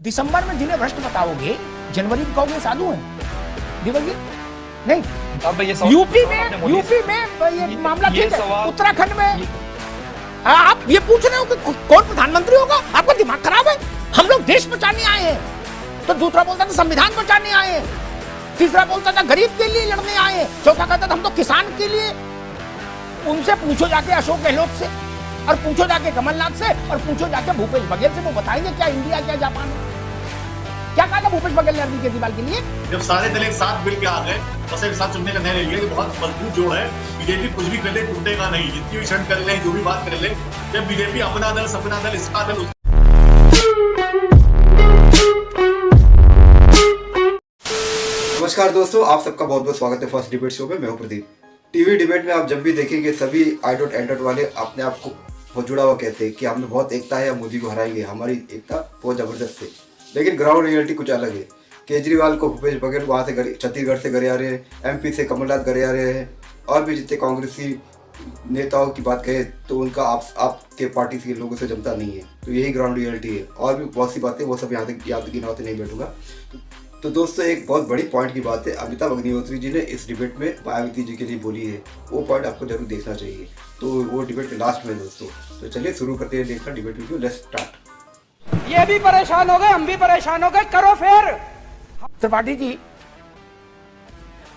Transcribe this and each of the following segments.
दिसंबर में जिन्हें भ्रष्ट बताओगे, जनवरी में कहोगे साधु हैं, दिवंगी नहीं। अब ये यूपी में ये मामला ठीक है, उत्तराखंड में आप ये पूछ रहे हो कि कौन प्रधानमंत्री होगा? आपका दिमाग खराब है? हम लोग देश बचाने आए हैं। तो दूसरा बोलता था संविधान बचाने आए हैं, तीसरा बोलता था गरीब के लिए लड़ने आए हैं, चौथा कहता था हम तो किसान के लिए। उनसे पूछो जाके अशोक गहलोत से, और पूछो जाके कमलनाथ से, और पूछो जाके भूपेश बघेल से, वो बताएंगे क्या इंडिया क्या जापान। क्या कहा था भूपेश बघेल ने अरविंद केजरीवाल के लिए? जब सारे दल एक साथ मिल के आ गए और सब साथ चुनने का निर्णय लिया कि बहुत मजबूत जोड़ है, बीजेपी कुछ भी कर ले टूटेगा नहीं, जितनी भी क्षण कर ले, जो भी बात कर ले, जब बीजेपी अपना दल सपना दल इसका दल। नमस्कार दोस्तों, आप सबका बहुत बहुत स्वागत है फर्स्ट डिबेट शो में। मैं हूं प्रदीप। टीवी डिबेट में आप जब भी देखेंगे सभी आई.एंड वाले अपने आप को बहुत जुड़ा हुआ कहते हैं कि हमने बहुत एकता है, मोदी को हराएंगे, हमारी एकता बहुत जबरदस्त है। लेकिन ग्राउंड रियलिटी कुछ अलग है। केजरीवाल को भूपेश बघेल वहाँ से छत्तीसगढ़ से करे आ रहे हैं, एमपी से कमलनाथ करे आ रहे हैं, और भी जितने कांग्रेसी नेताओं की बात करें तो उनका आपके पार्टी के लोगों से जमता नहीं है। तो यही ग्राउंड रियलिटी है। और भी बहुत सी बातें, वो सब यहाँ तक याद गिनाते नहीं बैठूंगा। तो दोस्तों, एक बहुत बड़ी पॉइंट की बात है, अमिताभ अग्निहोत्री जी ने इस डिबेट में मायावती जी के लिए बोली है, वो पॉइंट आपको जरूर देखना चाहिए। तो वो डिबेट के लास्ट में दोस्तों, तो चलिए शुरू करते हैं देखना डिबेट वीडियो। Let's start. ये भी परेशान हो गए, हम भी परेशान हो गए, करो फिर। त्रिपाठी जी,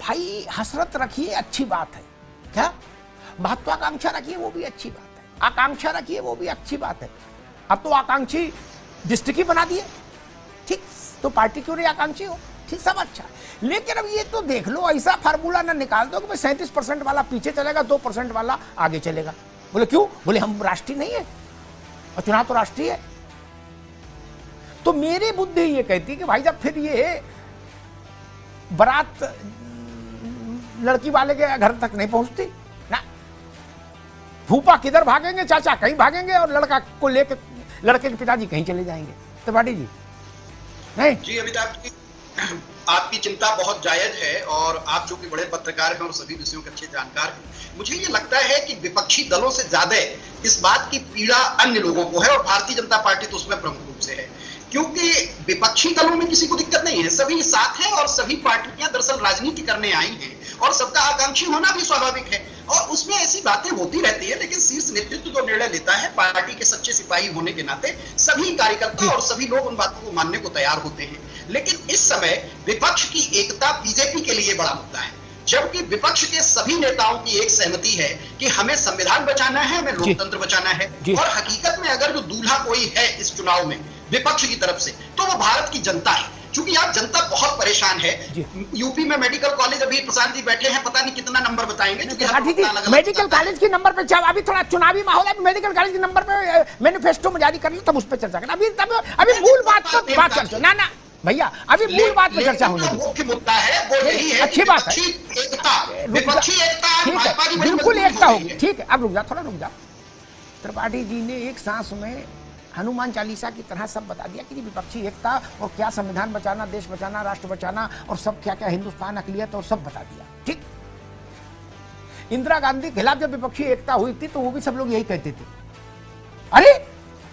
भाई हसरत रखिए, अच्छी बात है, क्या महत्वाकांक्षा रखिए, वो भी अच्छी बात है, आकांक्षा रखिए, वो भी अच्छी बात है। अब तो आकांक्षी डिस्ट्रिक्ट ही बना दिए, ठीक, तो पार्टी क्यों नहीं आकांक्षी हो, ठीक, सब अच्छा है। लेकिन अब ये तो देख लो, ऐसा फार्मूला ना निकाल दो कि 37% वाला पीछे चलेगा, 2% वाला आगे चलेगा। बोले क्यों? बोले हम राष्ट्रीय नहीं है और चुनाव तो राष्ट्रीय है। तो मेरी बुद्धि ये कहती है कि भाई जब फिर ये बारात लड़की वाले के घर तक नहीं पहुंचती ना, फूफा किधर भागेंगे, चाचा कहीं भागेंगे, और लड़का को लेकर लड़के के पिताजी कहीं चले जाएंगे। त्रिपाठी जी नहीं जी, अमिताभ जी, आपकी चिंता बहुत जायज है और आप जो कि बड़े पत्रकार हैं और सभी विषयों के अच्छे जानकार हैं। मुझे ये लगता है कि विपक्षी दलों से ज्यादा इस बात की पीड़ा अन्य लोगों को है, और भारतीय जनता पार्टी तो उसमें प्रमुख रूप से है, क्योंकि विपक्षी दलों में किसी को दिक्कत नहीं है, सभी साथ हैं और सभी पार्टियां दरअसल राजनीति करने आई हैं, और सबका आकांक्षी होना भी स्वाभाविक है, और उसमें ऐसी बातें होती रहती है। लेकिन शीर्ष नेतृत्व जो निर्णय लेता है, पार्टी के सच्चे सिपाही होने के नाते सभी कार्यकर्ता और सभी लोग उन बातों को मानने को तैयार होते हैं। लेकिन इस समय विपक्ष की एकता बीजेपी के लिए बड़ा मुद्दा है, जबकि विपक्ष के सभी नेताओं की एक सहमति है कि हमें संविधान बचाना है, हमें लोकतंत्र बचाना है, और हकीकत में अगर जो दूल्हा कोई है इस चुनाव में विपक्ष की तरफ से, तो वो भारत की जनता है। क्योंकि आप जनता बहुत परेशान है। यूपी में मेडिकल कॉलेज, अभी प्रशांत जी बैठे हैं, पता नहीं कितना नंबर बताएंगे, मेडिकल कॉलेज के नंबर पे अभी थोड़ा चुनावी माहौल है, मेडिकल कॉलेज के नंबर पे मैनिफेस्टो में जारी कर लो, तब उस पर चर्चा करना। अभी मूल बात पर बात चर्चा ना भैया, अभी मूल बात पे चर्चा होने दो। मुख्य मुद्दा है वो यही है, अच्छी बात है, विपक्षी एकता, बिल्कुल एकता होगी, ठीक है। अब रुक जा, थोड़ा रुक जा। त्रिपाठी जी ने एक सांस में हनुमान चालीसा की तरह सब बता दिया कि विपक्षी एकता और क्या संविधान बचाना, देश बचाना, राष्ट्र बचाना, और सब क्या क्या हिंदुस्तान अकलियत, और सब बता दिया, ठीक। इंदिरा गांधी के खिलाफ जब विपक्षी एकता हुई थी तो वो भी सब लोग यही कहते थे। अरे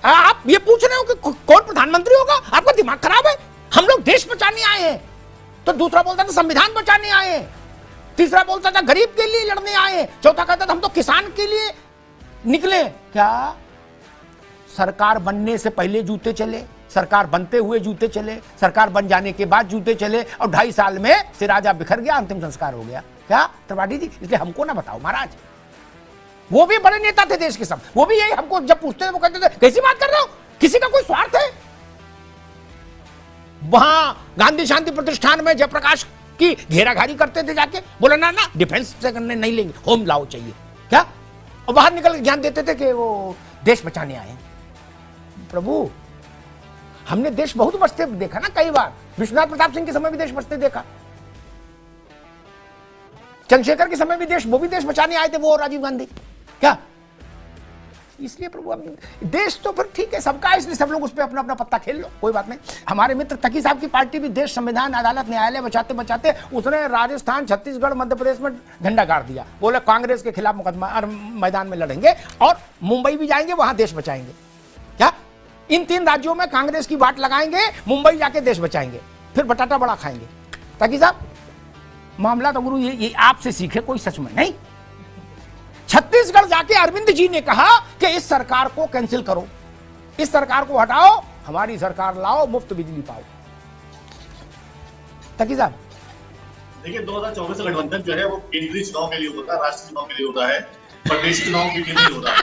आप ये पूछ रहे हो कि कौन प्रधानमंत्री होगा? आपका दिमाग खराब है? हम लोग देश बचाने आए हैं। तो दूसरा बोलता था संविधान बचाने आए हैं, तीसरा बोलता था गरीब के लिए लड़ने आए हैं, चौथा कहता था हम तो किसान के लिए निकले। क्या सरकार बनने से पहले जूते चले, सरकार बनते हुए जूते चले, सरकार बन जाने के बाद जूते चले, और 2.5 साल में सिराजा बिखर गया, अंतिम संस्कार हो गया? क्या त्रिपाठी जी? इसलिए हमको ना बताओ महाराज, वो भी बड़े नेता थे देश के सब, वो भी यही हमको जब पूछते थे वो कहते थे कैसी बात कर रहे हो, किसी का कोई स्वार्थ है? वहां गांधी शांति प्रतिष्ठान में जयप्रकाश की घेराघारी करते थे जाके, बोला ना डिफेंस से करने नहीं लेंगे, होम लाओ चाहिए, क्या? और बाहर निकल के ज्ञान देते थे कि वो देश बचाने आए। प्रभु, हमने देश बहुत बचते देखा ना कई बार, विश्वनाथ प्रताप सिंह के समय भी देश बचते देखा, चंद्रशेखर के समय भी वो भी देश बचाने आए थे, वो और राजीव गांधी, क्या? इसलिए प्रभु देश तो फिर ठीक है सबका, इसलिए सब लोग उस पर अपना अपना पत्ता खेल लो, कोई बात नहीं। हमारे मित्र तकी साहब की पार्टी भी देश, संविधान, अदालत, न्यायालय बचाते बचाते उसने राजस्थान, छत्तीसगढ़, मध्य प्रदेश में झंडा गाड़ दिया, बोले कांग्रेस के खिलाफ मुकदमा और मैदान में लड़ेंगे, और मुंबई भी जाएंगे, वहां देश बचाएंगे। क्या इन 3 राज्यों में कांग्रेस की बाट लगाएंगे, मुंबई जाके देश बचाएंगे, फिर बटाटा बड़ा खाएंगे। ताकि साहब मामला तो गुरु ये आपसे सीखे, कोई सच में नहीं। छत्तीसगढ़ जाके अरविंद जी ने कहा कि इस सरकार को कैंसिल करो, इस सरकार को हटाओ, हमारी सरकार लाओ, मुफ्त बिजली पाओ। तकी साहब देखिए 2024 का गठबंधन जो है वो केंद्रीय चुनाव के लिए होता है, राष्ट्रीय चुनाव के लिए होता है, प्रदेश चुनाव के लिए नहीं होता।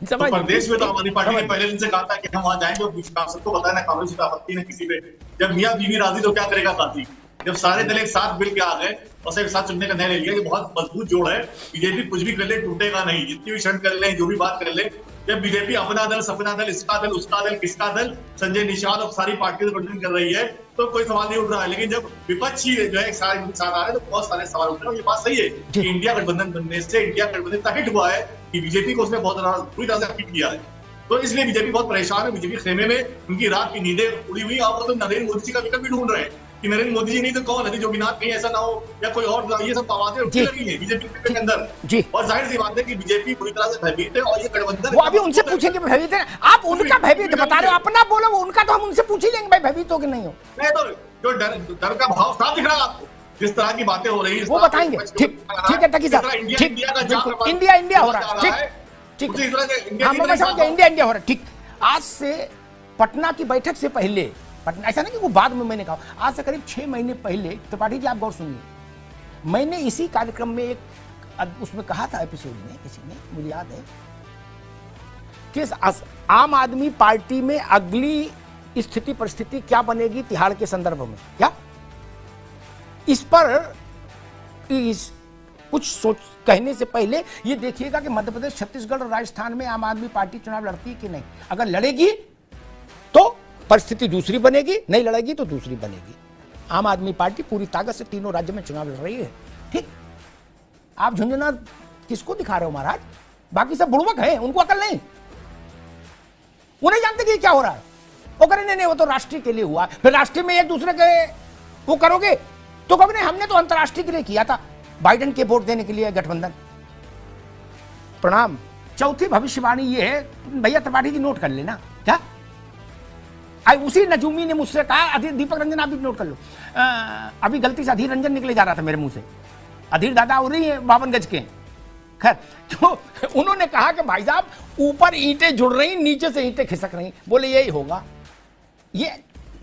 तो प्रदेश में तो हमारी पार्टी ने पहले दिन से कहा था कि हम वहां जाएंगे, और सबको बताया ना, कांग्रेस को आपत्ति नहीं किसी पे। जब मियां बीवी राजी तो क्या करेगा साथी। जब सारे दल एक साथ मिल के आ गए और सब एक साथ चुनने का निर्णय ले लिया, ये बहुत मजबूत जोड़ है। बीजेपी कुछ भी कर ले टूटेगा नहीं, जितनी भी क्षण कर ले, जो भी बात कर ले। जब बीजेपी अपना दल, सपना दल, इसका दल, उसका दल, किसका दल, संजय निषाद और सारी पार्टियों से गठबंधन कर रही है, तो कोई सवाल नहीं उठ रहा है। लेकिन जब विपक्षी जो है एक साथ आ रहे हैं, तो बहुत सारे सवाल उठ रहे हैं। ये बात सही है कि इंडिया गठबंधन बनने से इंडिया गठबंधन इतना हिट हुआ है कि बीजेपी को उसने बहुत पूरी तरह से हिट किया है। तो इसलिए बीजेपी बहुत परेशान है। बीजेपी खेमे में उनकी रात की नींदें उड़ी हुई। आप तो नरेंद्र मोदी जी का विकल्प भी ढूंढ रहे हैं कि नरेंद्र मोदी जी नहीं तो कौन है, जोगीनाथ कहीं ऐसा ना हो या कोई और, ये सब आवाजें उठने लगी है बीजेपी के अंदर। और जाहिर सी बात है कि बीजेपी पूरी तरह से भयभीत है। और ये गठबंधन, वो अभी उनसे पूछेंगे भयभीत है, आप उनका भयभीत बता रहे हो, अपना बोलो, उनका तो हम उनसे पूछ ही लेंगे भाई भयभीत हो कि नहीं हो। नहीं तो जो डर का भाव साफ दिख रहा है आपको, जिस तरह की बातें हो रही है वो बताएंगे। ठीक है तकी साहब, ठीक, इंडिया इंडिया हो रहा है, ठीक ठीक, हम लोग समझ गए, इंडिया इंडिया हो रहा है, ठीक। आज से पटना की बैठक से पहले, पटना ऐसा नहीं कि वो बाद में मैंने कहा, आज से करीब 6 महीने पहले, त्रिपाठी जी आप गौर सुनिए, मैंने इसी कार्यक्रम में एक उसमें कहा था, एपिसोड में किसी ने, मुझे याद है कि आम आदमी पार्टी में अगली स्थिति परिस्थिति क्या बनेगी तिहाड़ के संदर्भ में, क्या इस पर कुछ सोच कहने से पहले ये देखिएगा कि मध्य प्रदेश, छत्तीसगढ़ और राजस्थान में आम आदमी पार्टी चुनाव लड़ती है कि नहीं। अगर लड़ेगी तो परिस्थिति दूसरी बनेगी, नहीं लड़ेगी तो दूसरी बनेगी। आम आदमी पार्टी पूरी ताकत से तीनों राज्य में चुनाव लड़ रही है, ठीक। आप झुंझुना किसको दिखा रहे हो महाराज? बाकी सब बुड़बक हैं, उनको अकल नहीं, वो नहीं जानते कि क्या हो रहा है। वो करें नहीं, वो तो राष्ट्रीय के लिए हुआ, फिर राष्ट्रीय में एक दूसरे के वो करोगे तो कभी नहीं, हमने तो अंतर्राष्ट्रीय के लिए किया था, बाइडेन के वोट देने के लिए गठबंधन। प्रणाम। चौथी भविष्यवाणी ये है, भैया त्रिपाठी जी नोट कर लेना, क्या उसी नजूमी ने मुझसे कहा, दीपक रंजन आप भी नोट कर लो, अभी गलती से अधीर रंजन निकले जा रहा था मेरे मुंह से, अधीर दादा हो रही है 52 गज के, खैर, तो उन्होंने कहा कि भाई साहब ऊपर ईंटें जुड़ रही, नीचे से ईंटें खिसक रही, बोले यही होगा। ये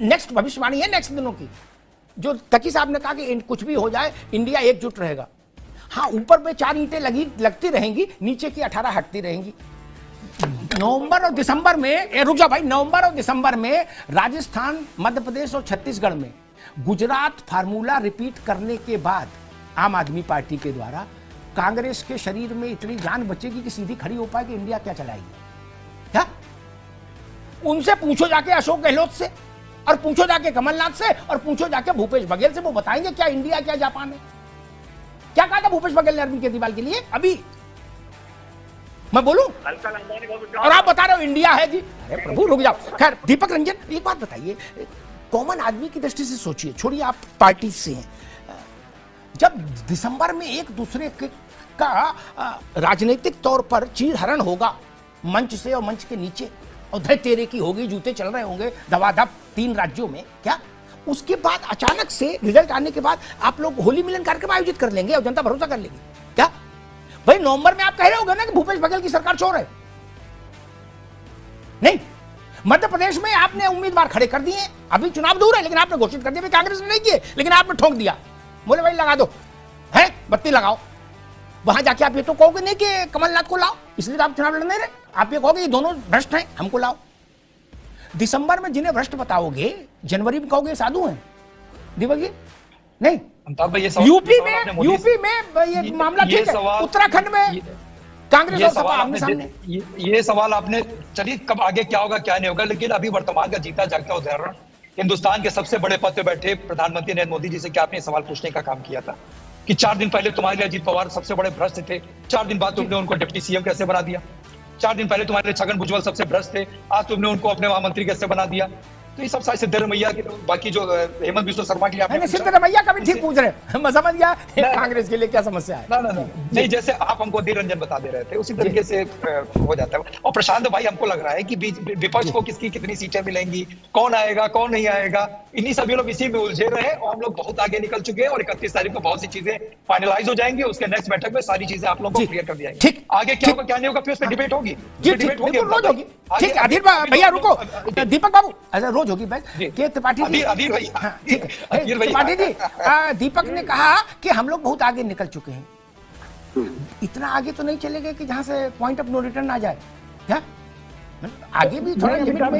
नेक्स्ट भविष्यवाणी है नेक्स्ट दिनों की, जो तकी साहब ने कहा कि कुछ भी हो जाए इंडिया एकजुट रहेगा। हाँ, ऊपर में 4 ईंटें लगती रहेंगी, नीचे की 18 हटती रहेंगी। नवंबर और दिसंबर में, रुक जाओ भाई, नवंबर और दिसंबर में राजस्थान, मध्य प्रदेश और छत्तीसगढ़ में गुजरात फार्मूला रिपीट करने के बाद आम आदमी पार्टी के द्वारा कांग्रेस के शरीर में इतनी जान बचेगी कि सीधी खड़ी हो पाएगी, इंडिया क्या चलाएगी, क्या? उनसे पूछो जाके अशोक गहलोत से, और पूछो जाके कमलनाथ से, और पूछो जाके भूपेश बघेल से, वो बताएंगे क्या इंडिया क्या जापान है। क्या कहा था भूपेश बघेल ने अरविंद केजरीवाल के लिए? अभी मैं बोलूं और आप बता रहे हो इंडिया है जी। अरे प्रभु रुक जाओ। खैर दीपक रंजन एक बात बताइए, कॉमन आदमी की दृष्टि से सोचिए, छोड़िए आप पार्टी से हैं, जब दिसंबर में एक दूसरे का राजनीतिक तौर पर चीर हरण होगा मंच से और मंच के नीचे, और धर तेरे की होगी, जूते चल रहे होंगे दबादब 3 राज्यों में, क्या उसके बाद अचानक से रिजल्ट आने के बाद आप लोग होली मिलन कार्यक्रम आयोजित कर लेंगे और जनता भरोसा कर लेगी, क्या भाई? नवंबर में आप कह रहे होगे ना कि भूपेश बघेल की सरकार चोर है। नहीं, मध्य प्रदेश में आपने उम्मीदवार खड़े कर दिए, अभी चुनाव दूर है, लेकिन आपने घोषित कर दिया, कांग्रेस ने नहीं किए, लेकिन आपने ठोक दिया, बोले भाई लगा दो, है बत्ती लगाओ। वहां जाके आप ये तो कहोगे नहीं कि कमलनाथ को लाओ, इसलिए तो आप चुनाव लड़ने रहे, आप ये कहोगे ये दोनों भ्रष्ट हैं, हमको लाओ। दिसंबर में जिन्हें भ्रष्ट बताओगे, जनवरी में कहोगे साधु हैं, दीपक जी नहीं। यूपी में ये मामला ठीक है, उत्तराखंड में कांग्रेस और सपा आमने सामने। ये सवाल आपने, चलिए कब आगे क्या होगा क्या नहीं होगा, लेकिन अभी वर्तमान का जीता जागता उदाहरण, हिंदुस्तान के सबसे बड़े पद पे बैठे प्रधानमंत्री नरेंद्र मोदी जी से क्या आपने सवाल पूछने का काम किया था कि 4 दिन पहले तुम्हारे लिए अजीत पवार सबसे बड़े भ्रष्ट थे, 4 दिन बाद तुमने उनको डिप्टी सीएम कैसे बना दिया? 4 दिन पहले तुम्हारे लिए छगन भुजबल सबसे भ्रष्ट थे, आज तुमने उनको अपने महामंत्री कैसे बना दिया? तो ये सब शायद सिद्धरमैया की, बाकी जो हेमंत बिस्वा शर्मा के लिए आपने नहीं, सिद्धरमैया का भी ठीक पूछ रहे हैं, मैं समझ गया कांग्रेस के लिए क्या समस्या है। ना नहीं, जैसे आप हमको अधीर रंजन बता दे रहे थे उसी तरीके से हो जाता है। और प्रशांत भाई, हमको लग रहा है कि विपक्ष को किसकी कितनी सीटें मिलेंगी, कौन आएगा कौन नहीं आएगा, इन्हीं सभी लोग इसी में उलझे रहे और हम लोग बहुत आगे निकल चुके हैं और 31 तारीख को बहुत सी चीजें फाइनलाइज हो जाएंगी। उसके नेक्स्ट बैठक में सारी चीजें आप लोगों को क्लियर कर दिया जाएगा। ठीक, आगे क्या होगा क्या नहीं होगा फिर उस पर डिबेट होगी। डिबेट होगी। ठीक, अधीर भैया रुको, दीपक बाबू, अच्छा रोज होगी बैठ के त्रिपाठी जी। अधीर भैया, हाँ, ठीक है त्रिपाठी जी, दीपक ने कहा कि हम लोग बहुत आगे निकल चुके हैं। इतना आगे तो नहीं चलेंगे कि जहां से पॉइंट ऑफ नो रिटर्न आ जाए क्या? आगे भी थोड़ा लिमिट में।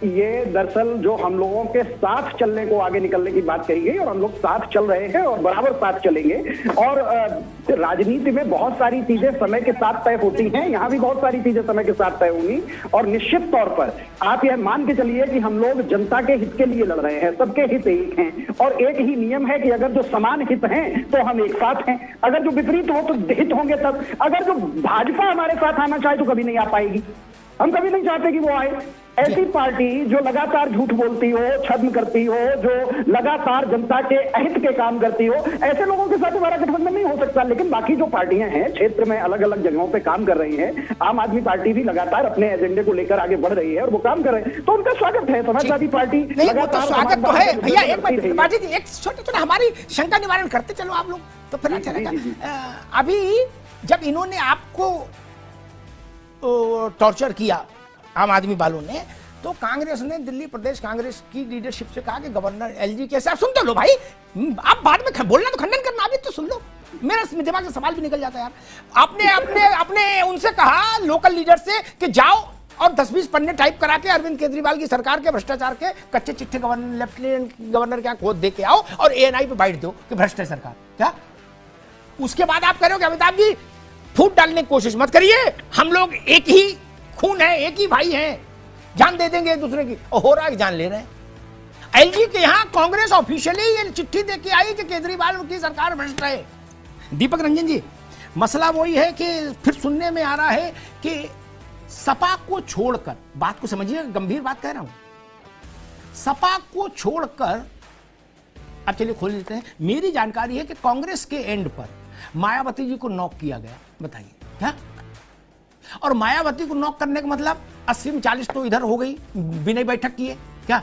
ये दरअसल जो हम लोगों के साथ चलने को आगे निकलने की बात कही गई और हम लोग साथ चल रहे हैं और बराबर साथ चलेंगे। और राजनीति में बहुत सारी चीजें समय के साथ तय होती हैं, यहाँ भी बहुत सारी चीजें समय के साथ तय होंगी। और निश्चित तौर पर आप यह मान के चलिए कि हम लोग जनता के हित के लिए लड़ रहे हैं, सबके हित एक हैं और एक ही नियम है कि अगर जो समान हित हैं तो हम एक साथ हैं, अगर जो विपरीत हो तो हित होंगे तब। अगर जो भाजपा हमारे साथ आना चाहे तो कभी नहीं आ पाएगी, हम कभी नहीं चाहते कि वो आए। ऐसी पार्टी जो लगातार झूठ बोलती हो, छद्म करती हो, जो लगातार जनता के अहित के काम करती हो, ऐसे लोगों के साथ हमारा गठबंधन नहीं हो सकता। लेकिन बाकी जो पार्टियां हैं क्षेत्र में अलग अलग जगहों पे काम कर रही हैं, आम आदमी पार्टी भी लगातार अपने एजेंडे को लेकर आगे बढ़ रही है और वो काम कर रहे हैं, तो उनका स्वागत है। समाजवादी पार्टी लगातार स्वागत तो है भैया। एक मिनट जी, एक छोटी हमारी शंका निवारण करते चलो आप लोग, तो फिर अच्छा रहेगा। अभी जब इन्होंने आपको टॉर्चर किया आम आदमी वालों ने, तो कांग्रेस ने दिल्ली प्रदेश कांग्रेस की लीडरशिप से कहा कि गवर्नर एलजी के साथ सुन तो लो भाई, आप बाद में बोलना तो खंडन करना, अभी तो सुन लो। मेरा दिमाग से सवाल भी निकल जाता है यार। आपने उनसे कहा लोकल लीडर से कि जाओ और 10-20 पन्ने टाइप करा के अरविंद केजरीवाल की सरकार के भ्रष्टाचार के कच्चे चिट्ठे गवर्नर लेफ्टिनेंट गवर्नर क्या खोद दे के आओ और ANI पे बाइट दो कि भ्रष्ट है सरकार। क्या उसके बाद आप कह रहे हो कि अमिताभ जी फूट डालने की कोशिश मत करिए, हम लोग एक ही खून है, एक ही भाई हैं, जान दे देंगे एक दूसरे की, और हो रहा है जान ले रहे हैं। एलजी के यहां कांग्रेस ऑफिशियली ये चिट्ठी दे के आई कि केजरीवाल की सरकार भ्रष्ट है। दीपक रंजन जी, मसला वही है कि फिर सुनने में आ रहा है कि सपा को छोड़कर, बात को समझिए, गंभीर बात कह रहा हूं, सपा को छोड़कर अब चलिए खोल लेते हैं। मेरी जानकारी है कि कांग्रेस के एंड पर मायावती जी को नॉक किया गया, बताइए क्या? और मायावती को नॉक करने का मतलब 80 में 40 तो इधर हो गई, बिना बैठक किए क्या?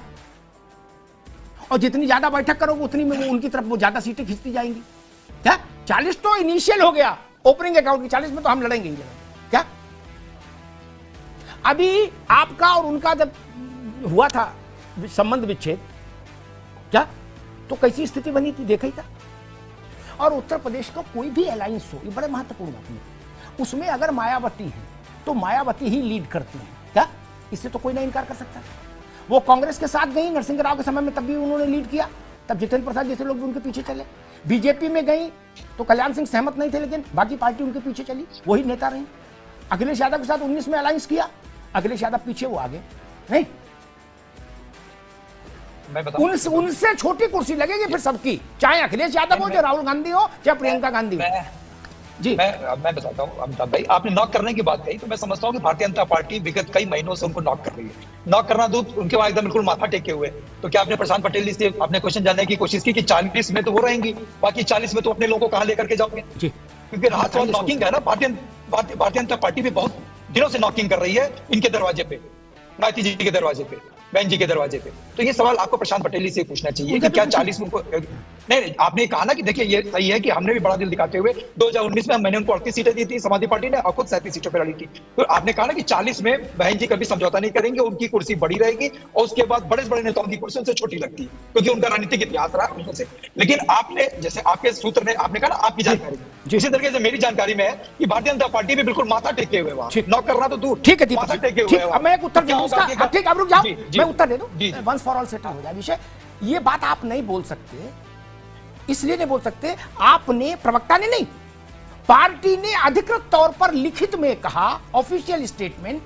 और जितनी ज्यादा बैठक करोगे उतनी में वो उनकी तरफ वो ज्यादा सीटें खींचती जाएंगी क्या? 40 तो इनिशियल हो गया ओपनिंग अकाउंट की, 40 में तो हम लड़ेंगे ही क्या? अभी आपका और उनका जब हुआ था संबंध विच्छेद क्या, तो कैसी स्थिति बनी थी देखा ही था। और उत्तर प्रदेश का कोई भी अलायंस हो, ये बड़े महत्वपूर्ण बात है, उसमें अगर मायावती है तो मायावती ही लीड करती है क्या? इससे तो कोई नहीं इनकार कर सकता। वो कांग्रेस के साथ गई नरसिंह राव के समय में, तब भी उन्होंने लीड किया, तब जितेंद्र प्रसाद जैसे लोग भी उनके पीछे चले। बीजेपी में गई तो कल्याण सिंह सहमत नहीं थे, लेकिन बाकी पार्टी उनके पीछे चली, वही नेता रही। अखिलेश यादव के साथ 19 में अलायंस किया, अखिलेश यादव पीछे, वो आगे नहीं। उनसे छोटी कुर्सी लगेगी फिर सबकी, चाहे अखिलेश यादव हो, चाहे राहुल गांधी हो, चाहे प्रियंका गांधी हो। जी मैं बताता हूँ अमिताभ भाई, आपने नॉक करने की बात कही तो मैं समझता हूँ कि भारतीय जनता पार्टी विगत कई महीनों से उनको नॉक कर रही है। नॉक करना दूर, उनके वहां एकदम बिल्कुल माथा टेके हुए। तो क्या आपने प्रशांत पटेल जी से आपने क्वेश्चन जानने की कोशिश की कि 40 में तो वो रहेंगी, बाकी 40 में तो अपने लोगों को कहां लेकर के जाओगे? क्योंकि रात रात नॉकिंग है ना, भारतीय जनता पार्टी भी बहुत दिनों से नॉकिंग कर रही है इनके दरवाजे पे, गायत्री जी के दरवाजे पे, बहन जी के दरवाजे पे। तो ये सवाल आपको प्रशांत पटेल जी से पूछना चाहिए कि क्या 40 में उनको नहीं, आपने कहा ना कि देखिए ये सही है कि हमने भी बड़ा दिल दिखाते हुए 2019 में मैंने उनको 38 सीटें दी थी समाजवादी पार्टी ने, और खुद 37 सीटों पर लड़ी थी। तो आपने कहा ना कि 40 में बहन जी कभी समझौता नहीं करेंगे, उनकी कुर्सी बड़ी रहेगी, और उसके बाद बड़े बड़े नेताओं की कुर्सी उनसे छोटी लगती है क्योंकि उनका राजनीतिक इतिहास रहा उनको से। लेकिन आपने, जैसे आपके सूत्र ने, आपने कहा ना आपकी जानकारी, इसी तरीके से मेरी जानकारी में है कि भारतीय जनता पार्टी भी बिल्कुल माथा टेके हुए वहां, नॉक करना तो दूर, ठीक है, माथा टेके हुए। अब मैं एक उत्तर दे दूं इसका, ठीक, अब रुक जाओ, मैं उत्तर दे दूं, वंस फॉर ऑल सेटल हो जाए विषय। ये बात आप नहीं बोल सकते, इसलिए नहीं बोल सकते, आपने, प्रवक्ता ने नहीं, पार्टी ने अधिकृत तौर पर लिखित में कहा, ऑफिशियल स्टेटमेंट,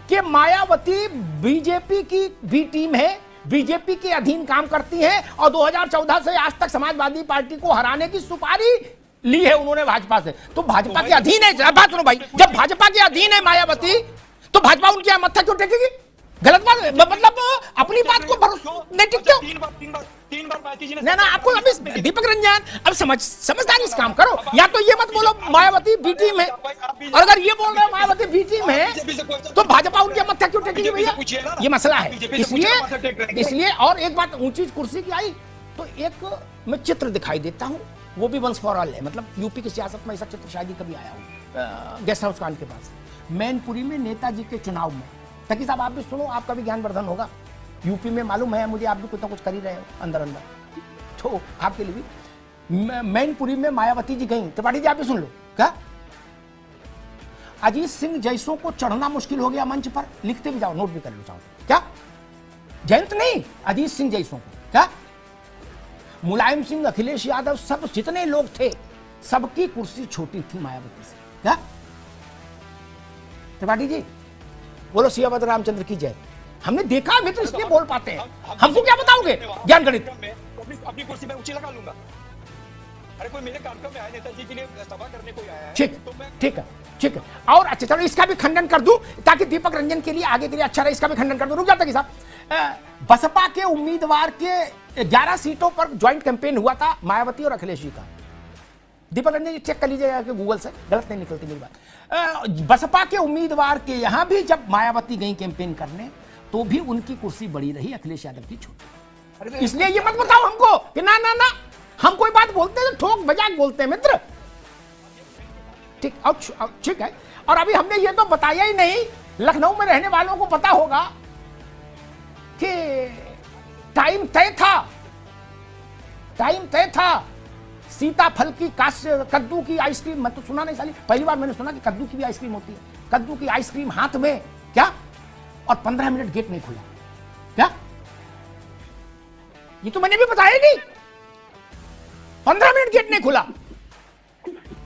कि मायावती बीजेपी की भी टीम है, बीजेपी के अधीन काम करती है, और 2014 से आज तक समाजवादी पार्टी को हराने की सुपारी ली है उन्होंने भाजपा से। तो भाजपा के अधीन है, बात सुनो भाई, जब भाजपा के अधीन है मायावती, तो भाजपा उनके यहां मत्था क्यों टेकेगी? गलत बात, मतलब अपनी अपनी बात को भरोसा नहीं टिकते हो। तीन बार मायावती जी ने ना आपको अभी दीपक रंजन अब समझदारी इस काम करो, या तो ये मत बोलो मायावती बी टीम है, और अगर ये बोल रहे हो मायावती बी टीम है तो भाजपा उनके मत्था क्यों टेकेगी भैया, ये मसला है। इसलिए और एक बात, ऊंची कुर्सी की आई तो एक मैं चित्र दिखाई देता हूँ, वो भी वंस फॉर ऑल है, मतलब यूपी की सियासत में ऐसा चित्र शायद ही कभी आया हूँ गेस्ट हाउस कांड के पास, मैनपुरी में नेताजी के चुनाव में। तकी साहब आप भी सुनो, आपका भी ज्ञान वर्धन होगा। यूपी में मालूम है मुझे, आप भी कुछ ना कुछ कर ही रहे हो अंदर अंदर, तो आपके लिए भी मैनपुरी में मायावती जी गई, त्रिपाठी जी आप भी सुन लो। क्या अजीत सिंह जैसों को चढ़ना मुश्किल हो गया मंच पर, लिखते भी जाओ, नोट भी कर लो चाहो। क्या जयंत नहीं, अजीत सिंह जैसों को, क्या मुलायम सिंह, अखिलेश यादव, सब जितने लोग थे सबकी कुर्सी छोटी थी मायावती से। क्या त्रिपाठी जी बोलो सियावत रामचंद्र की जय। हमने देखा मित्र, इसलिए बोल पाते हैं, हमको क्या बताओगे ज्ञान गणित। अपनी कुर्सी में ऊंची लगा लूंगा। अरे कोई मेरे कार्यक्रम में आया, नेताजी के लिए सभा करने कोई आया है, ठीक है। और अच्छा चलो इसका भी खंडन कर दूं ताकि दीपक रंजन के लिए आगे के लिए अच्छा रहे, इसका भी खंडन कर दूं। रुक जाता कि साहब, बसपा के उम्मीदवार के 11 सीटों पर ज्वाइंट कैंपेन हुआ था मायावती और अखिलेश जी का। दीपक रंजन जी चेक कर लीजिएगा कि गूगल से, गलत नहीं निकलती मेरी बात। बसपा के उम्मीदवार के यहां भी जब मायावती गई कैंपेन करने तो भी उनकी कुर्सी बड़ी रही, अखिलेश यादव की छोटी। इसलिए ये मत बताओ हमको कि ना हम कोई बात बोलते हैं तो ठोक मजाक बोलते हैं मित्र, ठीक है। और अभी हमने ये तो बताया ही नहीं, लखनऊ में रहने वालों को पता होगा कि टाइम तय था सीताफल की कद्दू की आइसक्रीम, मैं तो सुना नहीं साली, पहली बार मैंने सुना कि कद्दू की भी आइसक्रीम होती है। कद्दू की आइसक्रीम हाथ में, क्या, और 15 मिनट गेट नहीं खुला। क्या ये तो मैंने भी बताया नहीं, 15 मिनट गेट नहीं खुला,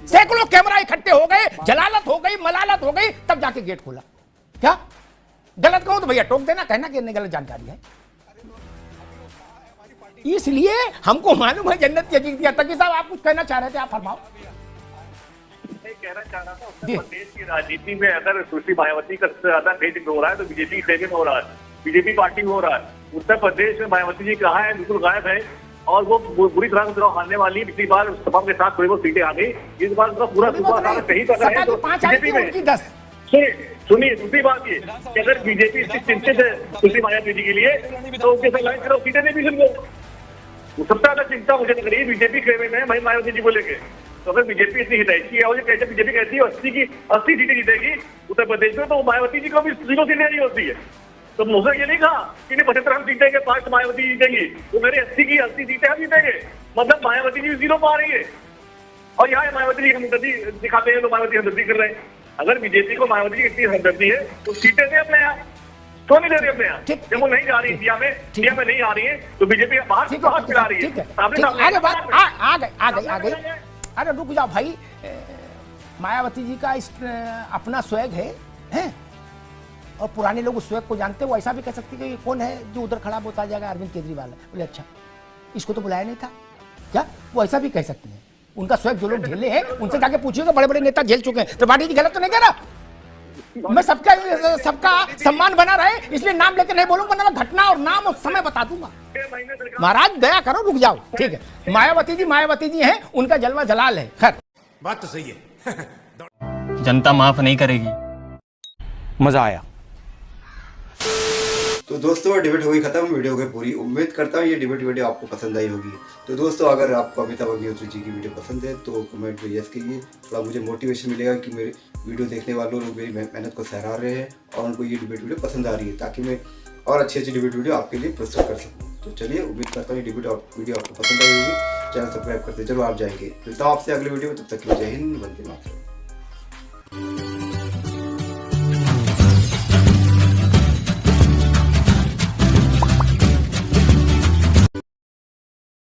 सैकड़ों कैमरा इकट्ठे हो गए, जलालत हो गई, मलालत हो गई, तब जाके गेट खुला। क्या गलत कहो तो भैया टोक देना, कहना कि गलत जानकारी है। इसलिए हमको मालूम है जन्नत की हकीकत क्या। तकी साहब आप कुछ कहना चाह रहे थे, आप फरमाओ। कहना चाह रहा था, उत्तर प्रदेश की राजनीति में अगर सुश्री मायावती का सबसे ज्यादा क्रेडिट हो रहा है तो बीजेपी क्रेडिट हो रहा है, बीजेपी पार्टी हो रहा है। उत्तर प्रदेश में मायावती जी कहाँ है, बिल्कुल गायब है, और वो बुरी तरह से चुनाव हारने वाली। पिछली बार सपा के साथ थोड़ी बहुत सीटें आ गई, इस बार उनका पूरा सही कर रहे हैं तो बीजेपी में। सुनिए दूसरी बात ये कि अगर बीजेपी इतनी चिंतित है सुश्री मायावती जी के लिए तो उनके साथ लाइन करो, सीटें नहीं भी उनको। सबसे ज्यादा चिंता मुझे लग रही है बीजेपी के में भाई मायावती जी को लेके। तो अगर बीजेपी इतनी हितैषी है और ये बीजेपी कहती है 80 सीटें जीतेगी उत्तर प्रदेश में, तो मायावती जी को भी 0 सीटें नहीं होती है। तो मुझे ये नहीं कहा कि 75 हम जीतेंगे, 5 मायावती जीतेंगी, तो मेरे 80 की 80 सीटें हम जीतेंगे, मतलब मायावती जी 0 पा रही है। और यहाँ मायावती जी हमदर्दी दिखाते हैं, तो मायावती हमदर्दी कर रहे हैं। अगर बीजेपी को मायावती की इतनी हमदर्दी है तो सीटें दे अपने यहाँ, तो नहीं दे रही अपने यहाँ। जब वो नहीं जा रही इंडिया में नहीं आ रही है तो बीजेपी बाहर से बाहर चला रही है। आ गई। अरे रुक जाओ भाई, मायावती जी का अपना स्वैग है और पुराने लोग उस स्वैग को जानते हैं। वो ऐसा भी कह सकती है कि कौन है जो उधर खड़ा होता जाएगा, अरविंद केजरीवाल है। बोले अच्छा इसको तो बुलाया नहीं था क्या, वो ऐसा भी कह सकती है। उनका स्वैग जो लोग झेले हैं उनसे जाके पूछिएगा, बड़े बड़े नेता झेल चुके हैं। त्रिपाठी जी गलत तो नहीं कह रहा, मैं सबका सम्मान बना रहे इसलिए नाम लेकर नहीं बोलूंगा, ना मैं घटना और नाम और समय बता दूंगा। महाराज दया करो, रुक जाओ, ठीक है। मायावती जी हैं, उनका जलवा जलाल है। खैर बात तो सही है। जनता माफ नहीं करेगी। मजा आया। तो दोस्तों डिबेट हो गई खत्म, वीडियो हो गई पूरी। उम्मीद करता हूँ ये डिबेट वीडियो आपको पसंद आई होगी। तो दोस्तों अगर आपको अमिताभ अग्निहोत्री जी की वीडियो पसंद है तो कमेंट में यस कीजिए, थोड़ा मुझे मोटिवेशन मिलेगा कि मेरे वीडियो देखने वालों लोग मेरी मेहनत को सराह रहे हैं और उनको ये डिबेट वीडियो पसंद आ रही है, ताकि मैं और अच्छी डिबेट वीडियो आपके लिए प्रस्तुत कर सकूँ। तो चलिए उम्मीद करता हूँ ये डिबेट वीडियो आपको पसंद आई होगी। चैनल सब्सक्राइब करते जरूर आप जाएंगे। मिलता हूँ आपसे अगले वीडियो में, तब तक के लिए जय हिंद, वंदे मातरम।